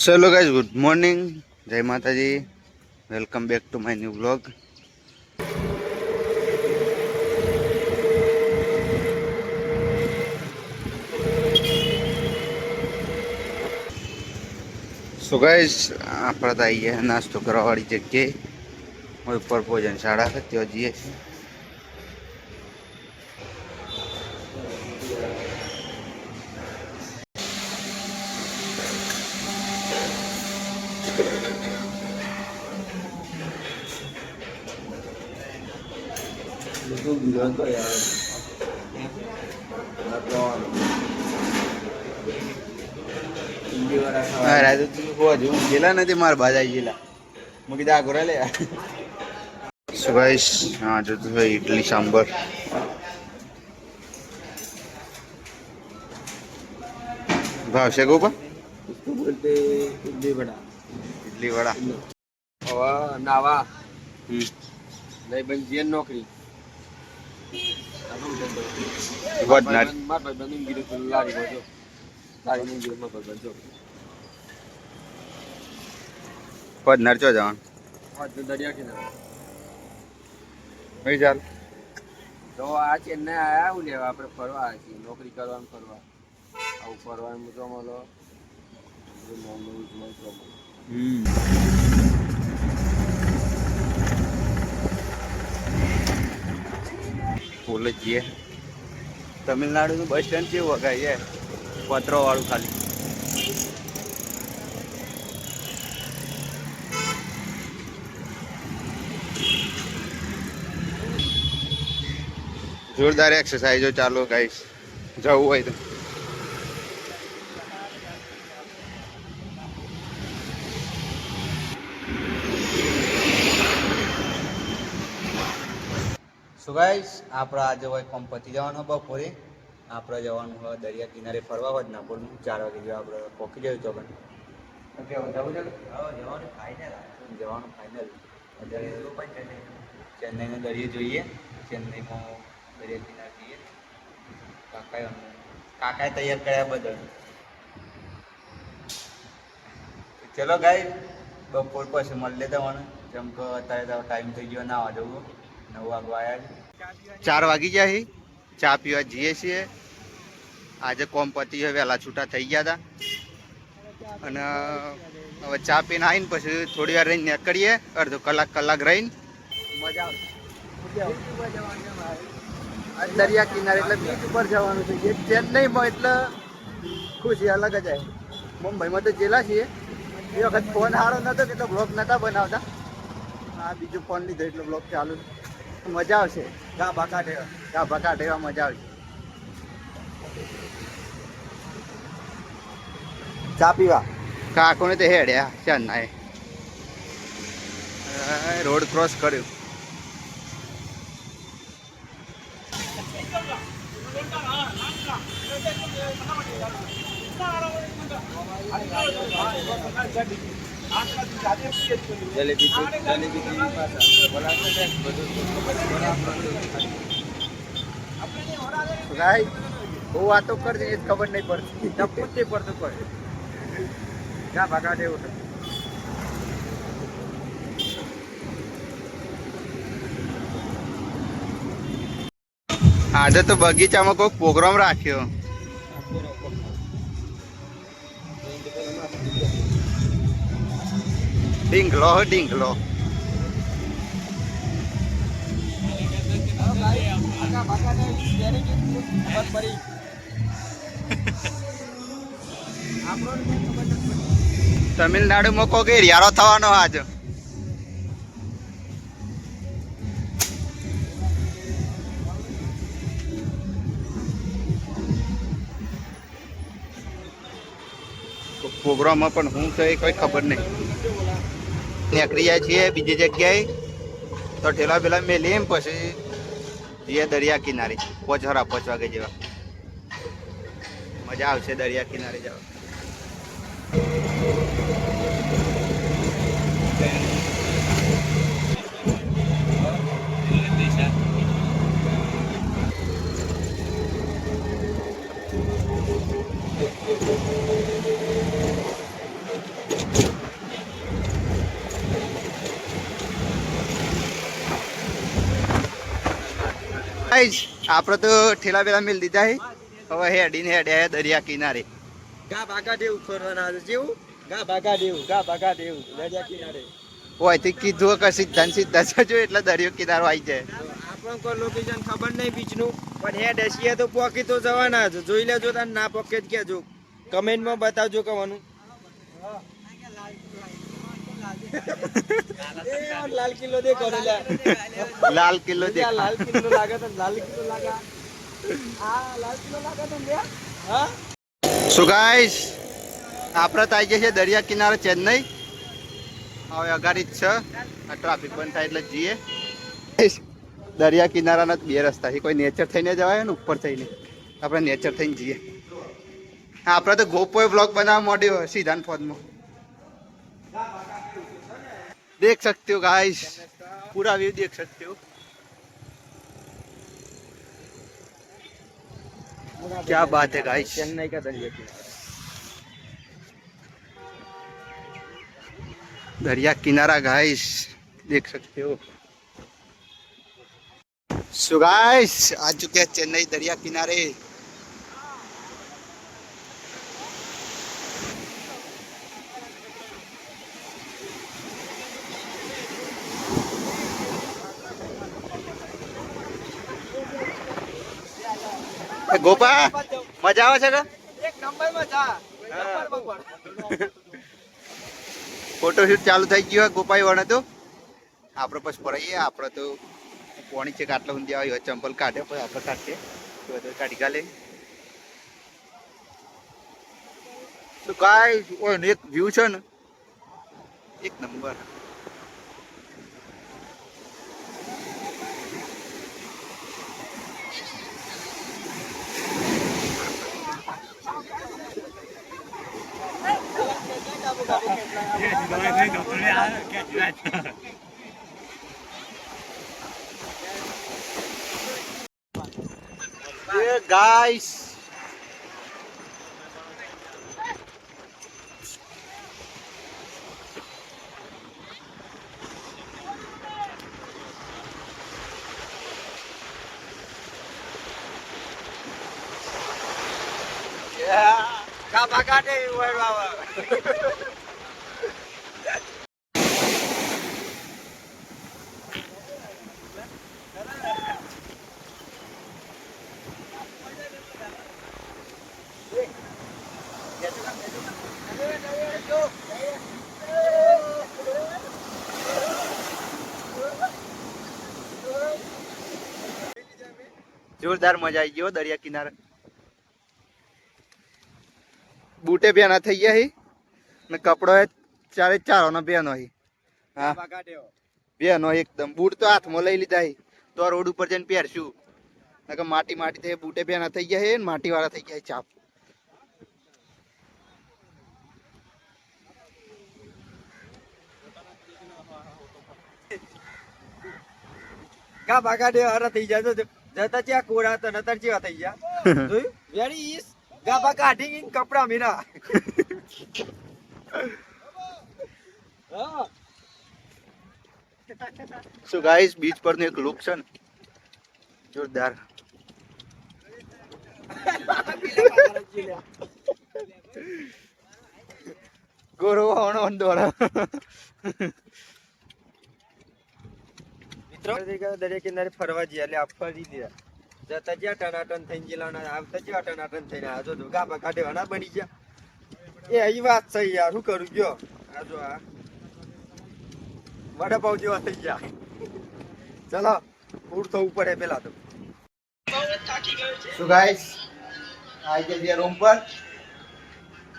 ચલો guys, good morning, જય માતાજી, welcome back to my new vlog. So guys, આપણે તો આવી ગયા નાસ્તો કરવાવાળી જગ્યાએ ઉપર ભોજન શાળા છે, ત્યાં જઈએ છીએ. ગયેલા નથી મારા બાજા ગયેલા મૂકી દા ઘોરા લે. સો ગાઈસ, હા જોતું હોય ઇડલી સાંભર. ભાવશે ગોપા બોલતે ઇડલી વડા. ઇડલી વડા હવે નાવા નહીં બન જે નોકરી વડનાર માર ભાઈ બની ગીરું લારી બોજો લારી ની ગીરું માં બનજો વડનાર ચો જવાનું દરિયા કિનારે ભાઈ ચાલ. તો આ ચેન્નાઈ આયા હું લેવા આપણે ફરવા આવ્યા છીએ, નોકરી કરવાનું ફરવા આવું ફરવાનું તો મળો બોલે જઈએ. તમિલનાડુનું બસ સ્ટેન્ડ કેવું વગાય છે, પત્રો વાળું ખાલી. જોરદાર એક્સરસાઇઝો ચાલુ ગાઈસ, જવું હોય તો. સો ગાઈસ, આપણે આજે હોય કોમ પતી જવાનું બપોરે, આપણે જવાનું હોય દરિયા કિનારે ફરવા હોય ના પણ 4 વાગે જેવા આપણે પહોંચી જવું તો પણ જવાનું ફાઇનલ. અત્યારે ચેન્નાઈનો દરિયો જોઈએ, ચેન્નાઈમાં દરિયા કિનારે જઈએ. કાકાએ તૈયાર કર્યા બદલ. ચલો ગાઈસ, બપોર પછી મળીએ તમને, જેમ કે અત્યારે ટાઈમ થઈ ગયો ના આવવા જવું. 9 વાગવા આવ્યા, 4 વાગી ગયા છે. ચા પીવા જઈએ છીએ. આજે કોમ પતી હોય વહેલા છૂટા થઈ ગયા હતા, અને હવે ચા પીને આવીને પછી થોડી વાર રહીને નીકળીએ. અડધો કલાક રહીને મજા આવશે. દરિયા કિનારે એટલે બીચ ઉપર જવાનું છે. ચેન્નઈમાં એટલે ખુશી અલગ જ આવે. મુંબઈમાં તો જેલા છીએ, એ વખત ફોન સારો નહોતો એટલે બ્લોગ નહોતા બનાવતા. આ બીજો ફોન લીધો એટલે બ્લોગ ચાલુ. મજા આવશે. ગાભા કાઢે એવા મજા આવશે. ચા પીવા કાકોને તો હેડ્યા ચેન્નાઈ, રોડ ક્રોસ કર્યું. બહુ વાતો કરતી એ ખબર નહીં પડતી, ટપકું જ નહીં પડતું પડે. ક્યાં ભાગા દેવું છે. આજે તો બગીચામાં કોઈ પ્રોગ્રામ રાખ્યો. ડીંગલો તમિલનાડુમાં કોઈ રિયારો થવાનો આજ. પ્રોગ્રામમાં પણ હું તો કોઈ ખબર નહીં. નીકળી જાય છીએ બીજી જગ્યાએ તો ઠેલા પેલા મેલીએ પછી જઈએ દરિયા કિનારે. 5 વાગે જેવા મજા આવશે દરિયા કિનારે જવા. આપડે તો ઠેલા પેલા મેલ દીધા હે હવે હેડીને હેડે દરિયા કિનારે ગા ભાગા દેવું ફરવાના જેવું ગા ભાગા દેવું દરિયા કિનારે ઓયથી કીધું કે સીધા જજો એટલે દરિયો કિનારો આવી જાય આપણને કોઈ લોકેશન ખબર નહીં બીચનું પણ હે ડેસીએ તો પોકી તો જવાના જ જોઈ લેજો તાર ના પોકે જ કેજો કમેન્ટમાં બતાવજો કવાનું લાલ કિલ્લો દેખો લાલ કિલ્લો દેખો લાલ કિલ્લો લાગે તો લાલ કિલ્લો લાગે હા લાલ કિલ્લો લાગે તો બે હા સો ગાઈસ આપણે તો આવી જઈએ દરિયા કિનારે ચેન્નઈ હવે અગાડી જ છે આ ટ્રાફિક બંધ થાય એટલે જઈએ દરિયા કિનારાના બે રસ્તા છે કોઈ નેચર થઈને જવાય ને ઉપર થઈને આપણે નેચર થઈને જઈએ આપણે તો ગોપોએ બ્લોગ બનાવવા માંડ્યો સીધા ફોનમાં देख सकते हो गाइस पूरा व्यू देख सकते हो क्या बात है गाइस चेन्नई का दरिया किनारा दरिया किनारा गाइस देख सकते हो सो गाइस आ चुके हैं चेन्नई दरिया किनारे गोपा मजा આવે છે કે એક નંબર માં જા ફોટોશૂટ ચાલુ થઈ ગયો ગોપાઈ વણે તો આપણે પછી પરાઈએ આપણે તો પોણી છે કાટલા ઊંધી આવ્યો ચંપલ કાઢે પછી આપણે કાઢીએ તો કાઢી કાલે તો ગાઈસ ઓય એક વ્યૂ છે ને એક નંબર गाइस કા ભાગા દે વળવા જોરદાર મજા આવી ગયો દરિયા કિનારે બૂટે બેના થઈ ગયા હી ને કપડો ચારે ચારોનો બેનો હી હા બેનો એકદમ બૂટ તો હાથમાં લઈ લીધા હી તો રોડ ઉપર જઈને પહેરશું નકર માટી માટી થઈ બૂટે બેના થઈ ગયા હે ને માટી વાળા થઈ ગયા ચાપ કા ભાગા દે હરા થઈ જાય તો જતા ત્યાં કોરા તો નતર જેવા થઈ ગયા જોયું વેરી ઈસ ગાબા કાઢી કપડા મીરા સો ગાઈસ બીચ પર નો એક લુક છે ને જોરદાર ગોરો ઓણ ઓણ દોરા મિત્રો દરિયા કિનારે ફરવા જઈએ એટલે આ ફરી દીધા જતા જ્યાં ટનાટન થઈને ગયેલા આવતા જ્યાં ટનાટન થઈને આ જો ગાબા કાઢવાના બની ગયા એ અહીં વાત છે યાર શું કરું ગયો આ જો આ વડાપાવ જેવા થઈ ગયા ચલો ઉડ થવું પડે પેલા તો સો ગાઈસ આવી ગયા રૂમ પર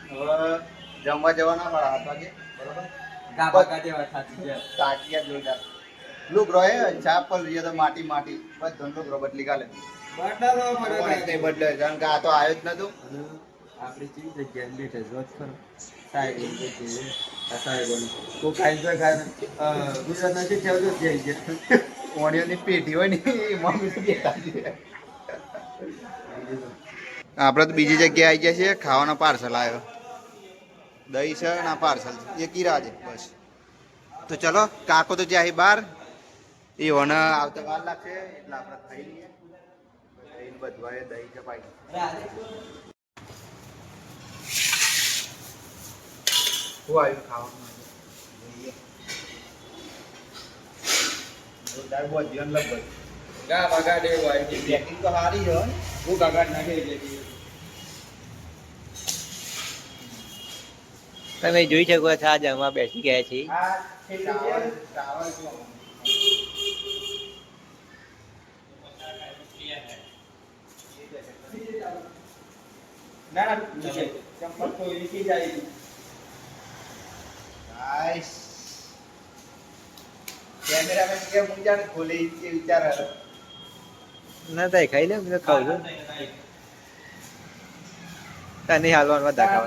હવે જમવા જવાના મારા 8 વાગે બરોબર ગાબા કાઢવા થાકી ગયા તાકિયા જોરદાર લુગરો હે ચાપલ રીએ તો માટી માટી બધો લુગરો બદલી કાલે બદલાવો પડે બદલે કારણ કે આ તો આવ્યો જ નતો આપણી ચીજ જગ્યા બેઠે જોત ખરો સાહેબ જગ્યાએ આ સાહેબ કો ખાઈ જો ખાય ગુજરાતના છે કેવું જઈ ગયા ઓણિયોની પેટી હોય ને મમ્મી તો બેઠા છે આપણે તો બીજી જગ્યાએ આવી ગયા છીએ ખાવાનો પાર્સલ આવ્યો દહીં છે ના પાર્સલ એ કીરા છે બસ તો ચલો કાકો તો જાય બહાર એ વણ આવતા વાર લાગશે એટલે આપણે ખાઈ લઈએ દહીં બધવાય દહીં ચપાઈ શું આવ્યું ખાવાનું જોરદાર બોધ્યો ને લગભગ ગા બગાડે હોય પેકિંગ તો સારી છે હું બગાડ નાખે એટલે તમે જોઈ શકો છો આ જમવા બેસી ગયા છીએ આ ટ્રાવલ ટ્રાવલ ના ના ચંપલ તો લીકી જાય નાઈસ કેમેરામેન કે મુંજા ને ખોલી એ વિચાર હતો ના થાય ખાઈ લે હું તો ખાઉં છું તને હાલવાનું દાખવ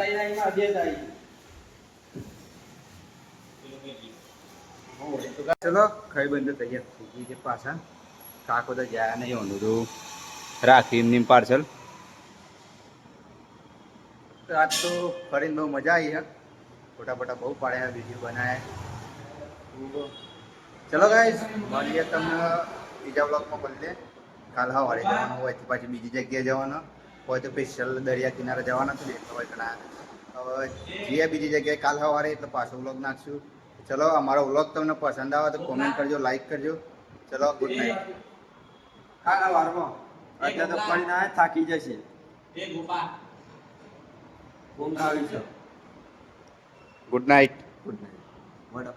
ચલો ખાઈ બંધ તૈયાર થઈ ગઈ છે પાછા કાકો તો જાય નહીં હોનું તો રાખી એમની પાર્સલ આજ તો ફરીને બહુ મજા આવી છે ફોટા બહુ પાડ્યા વિડીયો બનાવ્યા ચલો ગાઈસ મળીએ તમને બીજા બ્લોગમાં મળીએ કાલ સવારે જવાનું હોય પાછી બીજી જગ્યાએ જવાનું હોય તો સ્પેશિયલ દરિયા કિનારે જવાના છે એટલે હોય ઘણા હવે જે બીજી જગ્યાએ કાલ સવારે એટલે પાછો વ્લોગ નાખશું ચલો અમારો વ્લોગ તમને પસંદ આવે તો કોમેન્ટ કરજો લાઈક કરજો ચલો ગુડ નાઇટ ખાના વારમાં અત્યારે તો ફરી ના થાકી જશે ઊંઘ આવી છે ગુડ નાઇટ ગુડ નાઇટ વડો